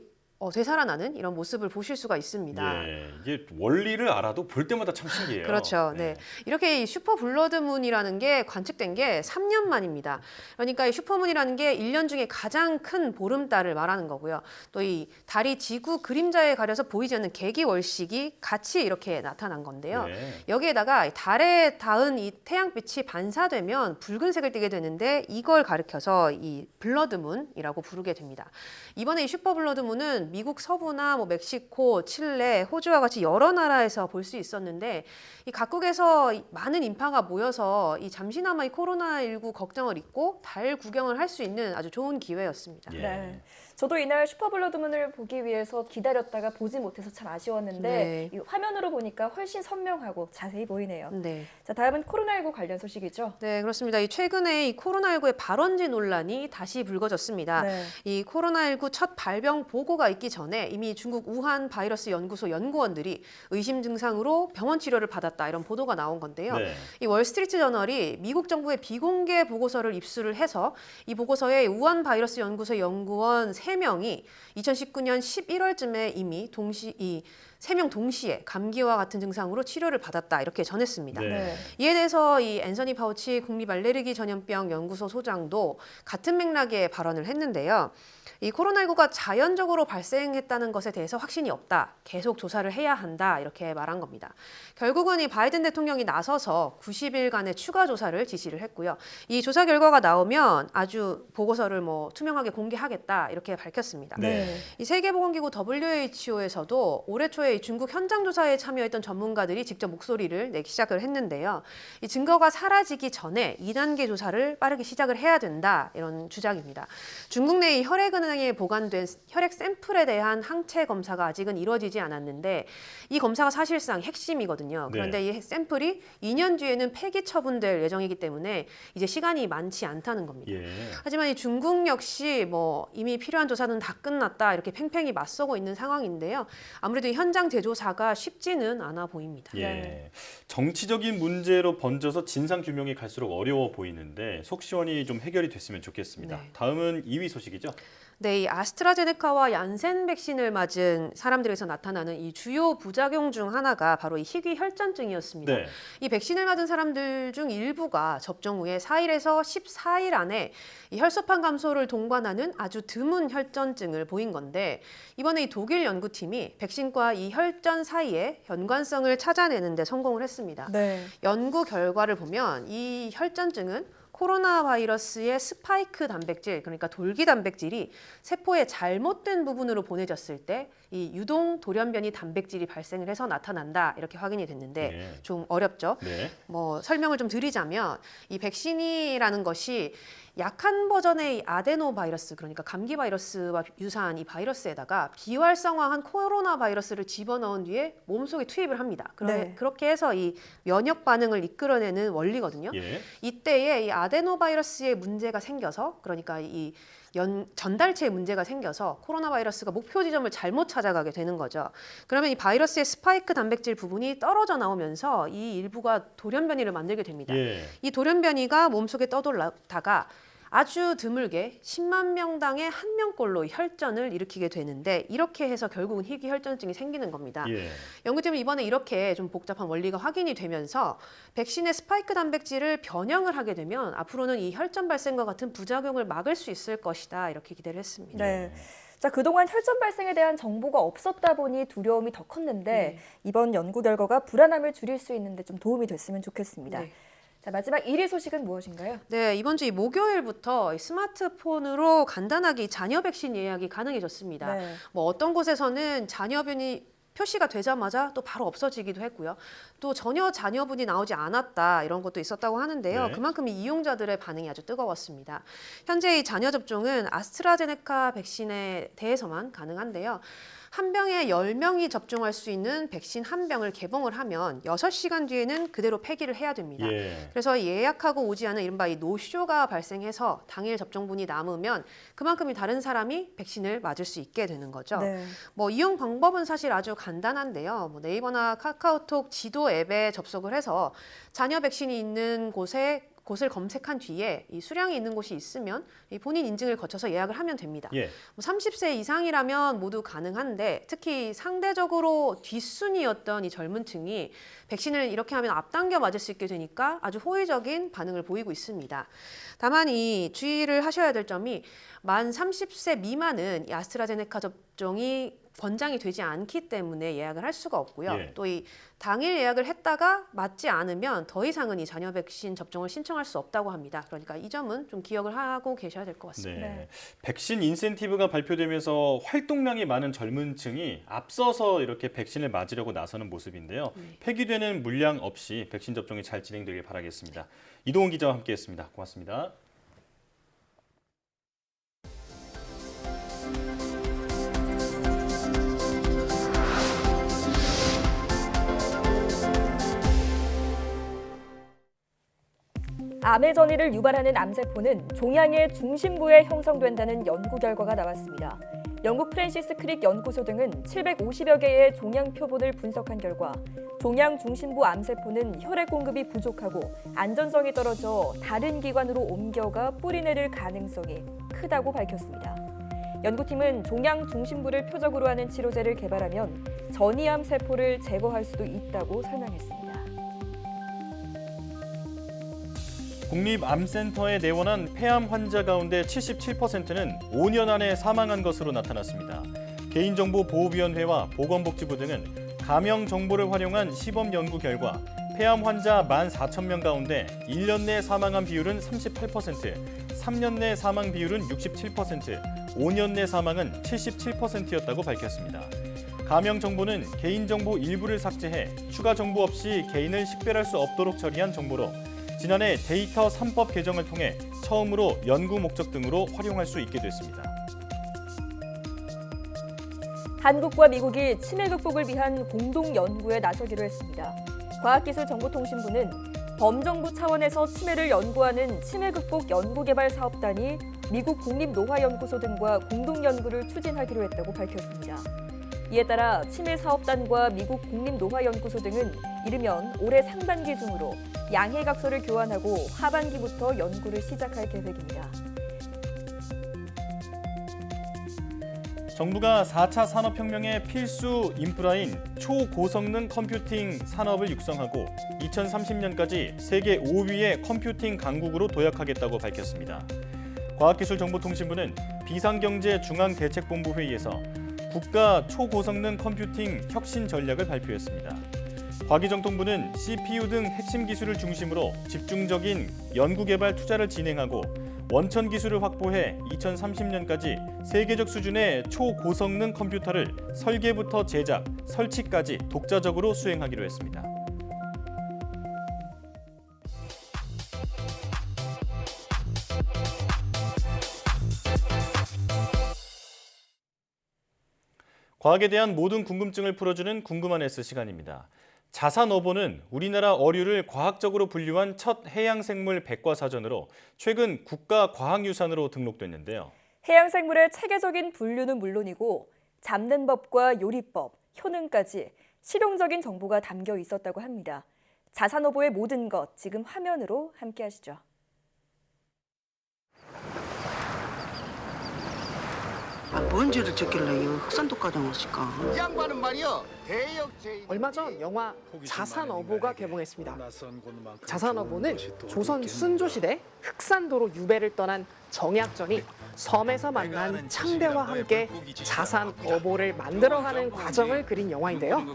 되살아나는 이런 모습을 보실 수가 있습니다. 예, 이게 원리를 알아도 볼 때마다 참 신기해요. 그렇죠. 네. 이렇게 이 슈퍼 블러드문이라는 게 관측된 게 3년 만입니다. 그러니까 이 슈퍼문이라는 게 1년 중에 가장 큰 보름달을 말하는 거고요. 또 이 달이 지구 그림자에 가려서 보이지 않는 개기월식이 같이 이렇게 나타난 건데요. 네. 여기에다가 달에 닿은 이 태양빛이 반사되면 붉은색을 띠게 되는데 이걸 가리켜서 이 블러드문이라고 부르게 됩니다. 이번에 이 슈퍼 블러드문은 미국 서부나 뭐 멕시코, 칠레, 호주와 같이 여러 나라에서 볼 수 있었는데 이 각국에서 많은 인파가 모여서 이 잠시나마 이 코로나19 걱정을 잊고 달 구경을 할 수 있는 아주 좋은 기회였습니다. 네. 저도 이날 슈퍼블러드문을 보기 위해서 기다렸다가 보지 못해서 참 아쉬웠는데 네. 이 화면으로 보니까 훨씬 선명하고 자세히 보이네요. 네. 자, 다음은 코로나19 관련 소식이죠. 네, 그렇습니다. 최근에 이 코로나19의 발원지 논란이 다시 불거졌습니다. 네. 이 코로나19 첫 발병 보고가 있기 전에 이미 중국 우한 바이러스 연구소 연구원들이 의심 증상으로 병원 치료를 받았다 이런 보도가 나온 건데요. 네. 이 월스트리트 저널이 미국 정부의 비공개 보고서를 입수를 해서 이 보고서에 우한 바이러스 연구소 연구원 3명이 2019년 11월쯤에 이미 이 3명 동시에 감기와 같은 증상으로 치료를 받았다 이렇게 전했습니다. 네. 이에 대해서 이 앤서니 파우치 국립 알레르기 전염병 연구소 소장도 같은 맥락의 발언을 했는데요. 이 코로나19가 자연적으로 발생했다는 것에 대해서 확신이 없다. 계속 조사를 해야 한다. 이렇게 말한 겁니다. 결국은 이 바이든 대통령이 나서서 90일간의 추가 조사를 지시를 했고요. 이 조사 결과가 나오면 아주 보고서를 투명하게 공개하겠다. 이렇게 밝혔습니다. 네. 이 세계보건기구 WHO에서도 올해 초에 이 중국 현장 조사에 참여했던 전문가들이 직접 목소리를 내기 시작을 했는데요. 이 증거가 사라지기 전에 2단계 조사를 빠르게 시작을 해야 된다. 이런 주장입니다. 중국 내 혈액은행에 보관된 혈액 샘플에 대한 항체 검사가 아직은 이루어지지 않았는데 이 검사가 사실상 핵심이거든요. 그런데 네. 이 샘플이 2년 뒤에는 폐기 처분될 예정이기 때문에 이제 시간이 많지 않다는 겁니다. 예. 하지만 이 중국 역시 이미 필요한 조사는 다 끝났다 이렇게 팽팽히 맞서고 있는 상황인데요. 아무래도 이 현장 재조사가 쉽지는 않아 보입니다. 예. 정치적인 문제로 번져서 진상 규명이 갈수록 어려워 보이는데 속 시원히 좀 해결이 됐으면 좋겠습니다. 네. 다음은 2위 소식이죠. 네, 이 아스트라제네카와 얀센 백신을 맞은 사람들에서 나타나는 이 주요 부작용 중 하나가 바로 이 희귀 혈전증이었습니다. 네. 이 백신을 맞은 사람들 중 일부가 접종 후에 4일에서 14일 안에 이 혈소판 감소를 동반하는 아주 드문 혈전증을 보인 건데 이번에 이 독일 연구팀이 백신과 이 혈전 사이에 연관성을 찾아내는 데 성공을 했습니다. 네. 연구 결과를 보면 이 혈전증은 코로나 바이러스의 스파이크 단백질, 그러니까 돌기 단백질이 세포의 잘못된 부분으로 보내졌을 때 이 유동 돌연변이 단백질이 발생을 해서 나타난다 이렇게 확인이 됐는데 네. 좀 어렵죠. 네. 설명을 좀 드리자면 이 백신이라는 것이 약한 버전의 이 아데노 바이러스, 그러니까 감기 바이러스와 유사한 이 바이러스에다가 비활성화한 코로나 바이러스를 집어넣은 뒤에 몸속에 투입을 합니다. 네. 그렇게 해서 이 면역 반응을 이끌어내는 원리거든요. 예. 이때에 이 아데노 바이러스에 문제가 생겨서, 그러니까 이 전달체에 문제가 생겨서 코로나 바이러스가 목표 지점을 잘못 찾아가게 되는 거죠. 그러면 이 바이러스의 스파이크 단백질 부분이 떨어져 나오면서 이 일부가 돌연변이를 만들게 됩니다. 예. 이 돌연변이가 몸속에 떠돌다가 아주 드물게 10만 명당에 1명꼴로 혈전을 일으키게 되는데 이렇게 해서 결국은 희귀 혈전증이 생기는 겁니다. 예. 연구팀은 이번에 이렇게 좀 복잡한 원리가 확인이 되면서 백신의 스파이크 단백질을 변형을 하게 되면 앞으로는 이 혈전 발생과 같은 부작용을 막을 수 있을 것이다 이렇게 기대를 했습니다. 네. 자, 그동안 혈전 발생에 대한 정보가 없었다 보니 두려움이 더 컸는데 이번 연구 결과가 불안함을 줄일 수 있는데 좀 도움이 됐으면 좋겠습니다. 네. 자, 마지막 1위 소식은 무엇인가요? 네, 이번 주 목요일부터 스마트폰으로 간단하게 자녀 백신 예약이 가능해졌습니다. 네. 어떤 곳에서는 자녀분이 표시가 되자마자 또 바로 없어지기도 했고요. 또 전혀 자녀분이 나오지 않았다 이런 것도 있었다고 하는데요. 네. 그만큼 이 이용자들의 반응이 아주 뜨거웠습니다. 현재 이 자녀 접종은 아스트라제네카 백신에 대해서만 가능한데요. 한 병에 10명이 접종할 수 있는 백신 한 병을 개봉을 하면 6시간 뒤에는 그대로 폐기를 해야 됩니다. 예. 그래서 예약하고 오지 않은 이른바 이 노쇼가 발생해서 당일 접종분이 남으면 그만큼이 다른 사람이 백신을 맞을 수 있게 되는 거죠. 네. 이용 방법은 사실 아주 간단한데요. 네이버나 카카오톡 지도 앱에 접속을 해서 자녀 백신이 있는 곳에 곳을 검색한 뒤에 이 수량이 있는 곳이 있으면 이 본인 인증을 거쳐서 예약을 하면 됩니다. 예. 30세 이상이라면 모두 가능한데 특히 상대적으로 뒷순이었던 이 젊은 층이 백신을 이렇게 하면 앞당겨 맞을 수 있게 되니까 아주 호의적인 반응을 보이고 있습니다. 다만 이 주의를 하셔야 될 점이 만 30세 미만은 이 아스트라제네카 접종이 권장이 되지 않기 때문에 예약을 할 수가 없고요. 예. 또 이 당일 예약을 했다가 맞지 않으면 더 이상은 이 자녀 백신 접종을 신청할 수 없다고 합니다. 그러니까 이 점은 좀 기억을 하고 계셔야 될 것 같습니다. 네. 백신 인센티브가 발표되면서 활동량이 많은 젊은 층이 앞서서 이렇게 백신을 맞으려고 나서는 모습인데요. 폐기되는 물량 없이 백신 접종이 잘 진행되길 바라겠습니다. 이동훈 기자와 함께했습니다. 고맙습니다. 암의 전이를 유발하는 암세포는 종양의 중심부에 형성된다는 연구 결과가 나왔습니다. 영국 프랜시스 크릭 연구소 등은 750여 개의 종양 표본을 분석한 결과 종양 중심부 암세포는 혈액 공급이 부족하고 안전성이 떨어져 다른 기관으로 옮겨가 뿌리내릴 가능성이 크다고 밝혔습니다. 연구팀은 종양 중심부를 표적으로 하는 치료제를 개발하면 전이암 세포를 제거할 수도 있다고 설명했습니다. 국립암센터에 내원한 폐암 환자 가운데 77%는 5년 안에 사망한 것으로 나타났습니다. 개인정보보호위원회와 보건복지부 등은 가명 정보를 활용한 시범 연구 결과 폐암 환자 14,000명 가운데 1년 내 사망한 비율은 38%, 3년 내 사망 비율은 67%, 5년 내 사망은 77%였다고 밝혔습니다. 가명 정보는 개인정보 일부를 삭제해 추가 정보 없이 개인을 식별할 수 없도록 처리한 정보로 지난해 데이터 3법 개정을 통해 처음으로 연구 목적 등으로 활용할 수 있게 됐습니다. 한국과 미국이 치매 극복을 위한 공동 연구에 나서기로 했습니다. 과학기술정보통신부는 범정부 차원에서 치매를 연구하는 치매 극복 연구개발사업단이 미국 국립노화연구소 등과 공동 연구를 추진하기로 했다고 밝혔습니다. 이에 따라 치매 사업단과 미국 국립노화연구소 등은 이르면 올해 상반기 중으로 양해각서를 교환하고 하반기부터 연구를 시작할 계획입니다. 정부가 4차 산업혁명의 필수 인프라인 초고성능 컴퓨팅 산업을 육성하고 2030년까지 세계 5위의 컴퓨팅 강국으로 도약하겠다고 밝혔습니다. 과학기술정보통신부는 비상경제중앙대책본부 회의에서 국가 초고성능 컴퓨팅 혁신 전략을 발표했습니다. 과기정통부는 CPU 등 핵심 기술을 중심으로 집중적인 연구개발 투자를 진행하고 원천 기술을 확보해 2030년까지 세계적 수준의 초고성능 컴퓨터를 설계부터 제작, 설치까지 독자적으로 수행하기로 했습니다. 과학에 대한 모든 궁금증을 풀어주는 궁금한 S 시간입니다. 자산어보는 우리나라 어류를 과학적으로 분류한 첫 해양생물 백과사전으로 최근 국가과학유산으로 등록됐는데요. 해양생물의 체계적인 분류는 물론이고 잡는 법과 요리법, 효능까지 실용적인 정보가 담겨 있었다고 합니다. 자산어보의 모든 것 지금 화면으로 함께 하시죠. 뭔 죄를 졌길래 흑산독 가져왔을까? 이 양반은 말이요 대역 얼마 전 영화 자산어보가 개봉했습니다. 자산어보는 조선 순조시대 흑산도로 유배를 떠난 정약전이 섬에서 만난 창대와 함께 자산어보를 만들어가는 과정을 그린 영화인데요.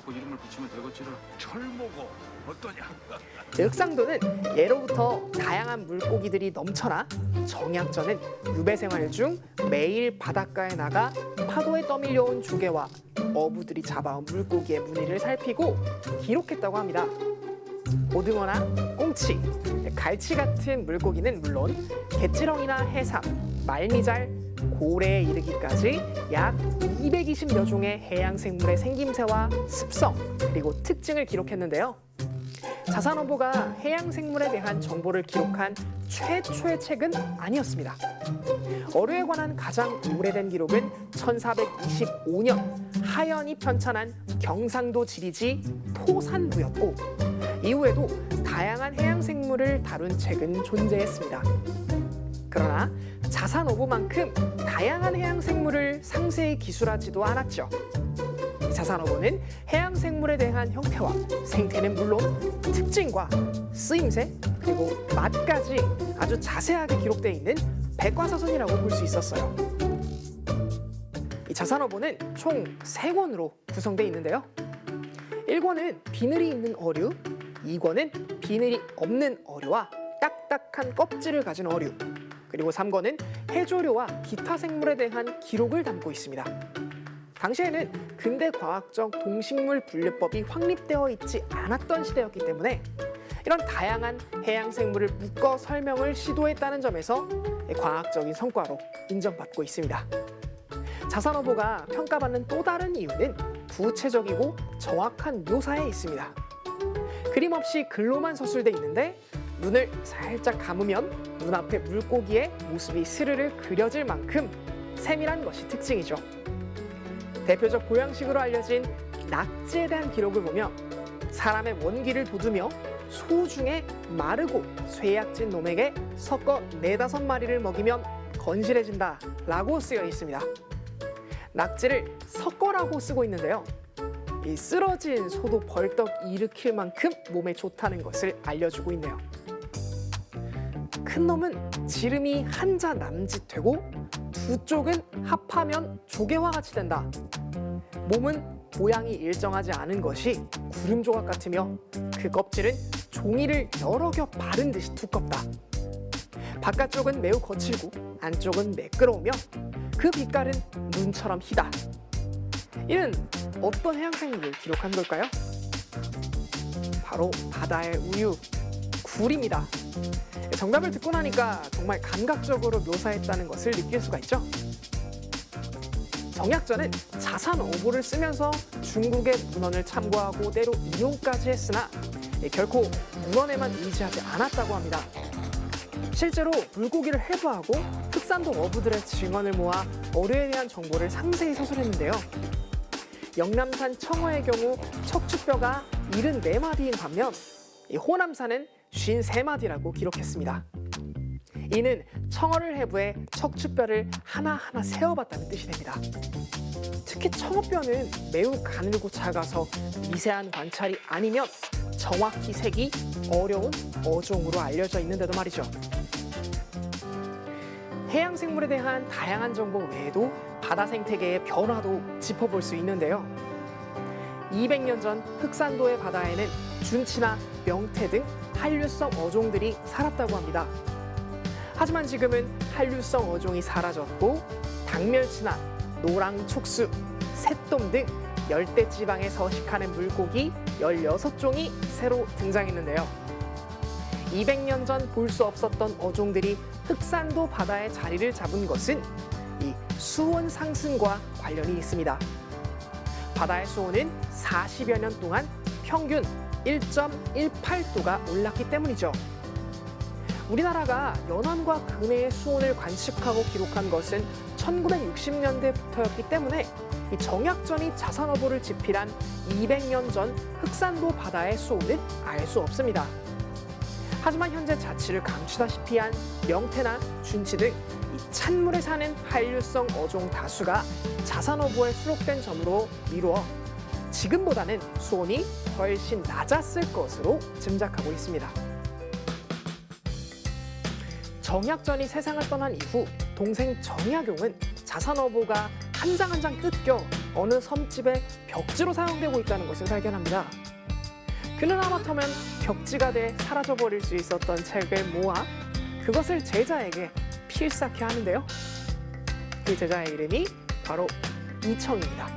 흑산도는 예로부터 다양한 물고기들이 넘쳐나 정약전은 유배 생활 중 매일 바닷가에 나가 파도에 떠밀려온 조개와 어부들이 잡아온 물고기의 무늬를 살피고 기록했다고 합니다. 고등어나 꽁치, 갈치 같은 물고기는 물론 개치렁이나 해삼, 말미잘, 고래에 이르기까지 약 220여 종의 해양생물의 생김새와 습성, 그리고 특징을 기록했는데요. 자산어보가 해양생물에 대한 정보를 기록한 최초의 책은 아니었습니다. 어류에 관한 가장 오래된 기록은 1425년 하연이 편찬한 경상도 지리지 토산부였고 이후에도 다양한 해양 생물을 다룬 책은 존재했습니다. 그러나 자산어보만큼 다양한 해양 생물을 상세히 기술하지도 않았죠. 자산어보는 해양 생물에 대한 형태와 생태는 물론 특징과 쓰임새 그리고 맛까지 아주 자세하게 기록되어 있는 백과사전이라고 볼 수 있었어요. 이 자산어보는 총 3권으로 구성되어 있는데요. 1권은 비늘이 있는 어류, 2권은 비늘이 없는 어류와 딱딱한 껍질을 가진 어류, 그리고 3권은 해조류와 기타 생물에 대한 기록을 담고 있습니다. 당시에는 근대 과학적 동식물 분류법이 확립되어 있지 않았던 시대였기 때문에 이런 다양한 해양 생물을 묶어 설명을 시도했다는 점에서 과학적인 성과로 인정받고 있습니다. 자산어보가 평가받는 또 다른 이유는 구체적이고 정확한 묘사에 있습니다. 그림 없이 글로만 서술돼 있는데 눈을 살짝 감으면 눈앞에 물고기의 모습이 스르르 그려질 만큼 세밀한 것이 특징이죠. 대표적 보양식으로 알려진 낙지에 대한 기록을 보면 사람의 원기를 돋우며 소중에 마르고 쇠약진 놈에게 섞어 4-5마리를 먹이면 건실해진다 라고 쓰여 있습니다. 낙지를 섞어라고 쓰고 있는데요. 이 쓰러진 소도 벌떡 일으킬 만큼 몸에 좋다는 것을 알려주고 있네요. 큰 놈은 지름이 한자 남짓되고 두 쪽은 합하면 조개와 같이 된다. 몸은 모양이 일정하지 않은 것이 구름조각 같으며 그 껍질은 종이를 여러 겹 바른 듯이 두껍다. 바깥쪽은 매우 거칠고 안쪽은 매끄러우며 그 빛깔은 눈처럼 희다. 이는 어떤 해양생물을 기록한 걸까요? 바로 바다의 우유, 굴입니다. 정답을 듣고 나니까 정말 감각적으로 묘사했다는 것을 느낄 수가 있죠. 정약전은 자산어보를 쓰면서 중국의 문헌을 참고하고 때로 이용까지 했으나 결코 문헌에만 의지하지 않았다고 합니다. 실제로 물고기를 해부하고 흑산도 어부들의 증언을 모아 어류에 대한 정보를 상세히 서술했는데요. 영남산 청어의 경우 척추뼈가 74마디인 반면 호남산은 53마디라고 기록했습니다. 이는 청어를 해부해 척추뼈를 하나하나 세어봤다는 뜻이 됩니다. 특히 청어뼈는 매우 가늘고 작아서 미세한 관찰이 아니면 정확히 세기 어려운 어종으로 알려져 있는데도 말이죠. 해양 생물에 대한 다양한 정보 외에도 바다 생태계의 변화도 짚어볼 수 있는데요. 200년 전 흑산도의 바다에는 준치나 명태 등 한류성 어종들이 살았다고 합니다. 하지만 지금은 한류성 어종이 사라졌고 당멸치나 노랑촉수, 새돔 등 열대 지방에 서식하는 물고기 16종이 새로 등장했는데요. 200년 전 볼 수 없었던 어종들이 흑산도 바다에 자리를 잡은 것은 이 수온 상승과 관련이 있습니다. 바다의 수온은 40여 년 동안 평균 1.18도가 올랐기 때문이죠. 우리나라가 연안과 근해의 수온을 관측하고 기록한 것은 1960년대부터였기 때문에 이 정약전이 자산어보를 집필한 200년 전 흑산도 바다의 수온은 알 수 없습니다. 하지만 현재 자취를 감추다시피 한 명태나 준치 등 이 찬물에 사는 한류성 어종 다수가 자산어보에 수록된 점으로 미루어 지금보다는 수온이 훨씬 낮았을 것으로 짐작하고 있습니다. 정약전이 세상을 떠난 이후 동생 정약용은 자산어보가 한 장 한 장 뜯겨 어느 섬집의 벽지로 사용되고 있다는 것을 발견합니다. 그는 하마터면 벽지가 돼 사라져버릴 수 있었던 책을 모아 그것을 제자에게 필사케 하는데요. 그 제자의 이름이 바로 이청입니다.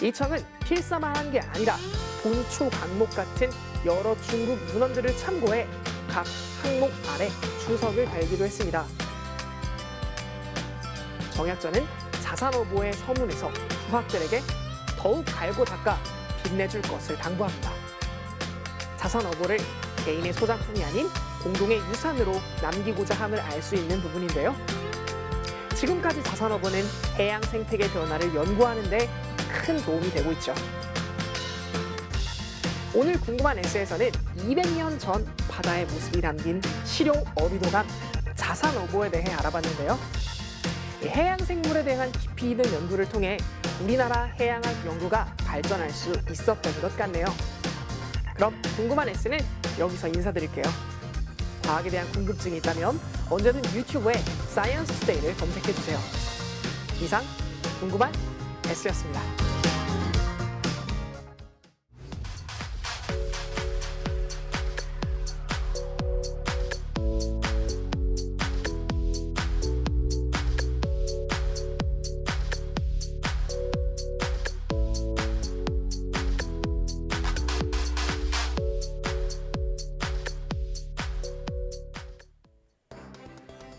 이청은 필사만 한 게 아니라 본초 강목 같은 여러 중국 문헌들을 참고해 각 항목 아래 주석을 달기도 했습니다. 정약전은 자산어보의 서문에서 부학들에게 더욱 갈고 닦아 빛내줄 것을 당부합니다. 자산어보를 개인의 소장품이 아닌 공동의 유산으로 남기고자 함을 알 수 있는 부분인데요. 지금까지 자산어보는 해양 생태계 변화를 연구하는 데 큰 도움이 되고 있죠. 오늘 궁금한 S에서는 200년 전 바다의 모습이 담긴 실용 어휘도감 자산 어부에 대해 알아봤는데요. 해양 생물에 대한 깊이 있는 연구를 통해 우리나라 해양학 연구가 발전할 수 있었던 것 같네요. 그럼 궁금한 S는 여기서 인사드릴게요. 과학에 대한 궁금증이 있다면 언제든 유튜브에 사이언스 투데이를 검색해주세요. 이상 궁금한 S였습니다.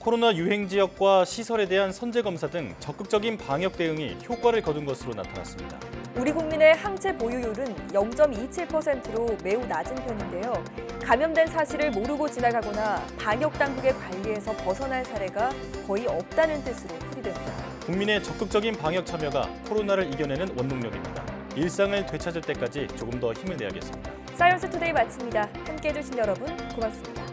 코로나 유행 지역과 시설에 대한 선제 검사 등 적극적인 방역 대응이 효과를 거둔 것으로 나타났습니다. 우리 국민의 항체 보유율은 0.27%로 매우 낮은 편인데요. 감염된 사실을 모르고 지나가거나 방역 당국의 관리에서 벗어난 사례가 거의 없다는 뜻으로 풀이됩니다. 국민의 적극적인 방역 참여가 코로나를 이겨내는 원동력입니다. 일상을 되찾을 때까지 조금 더 힘을 내야겠습니다. 사이언스 투데이 마칩니다. 함께해 주신 여러분 고맙습니다.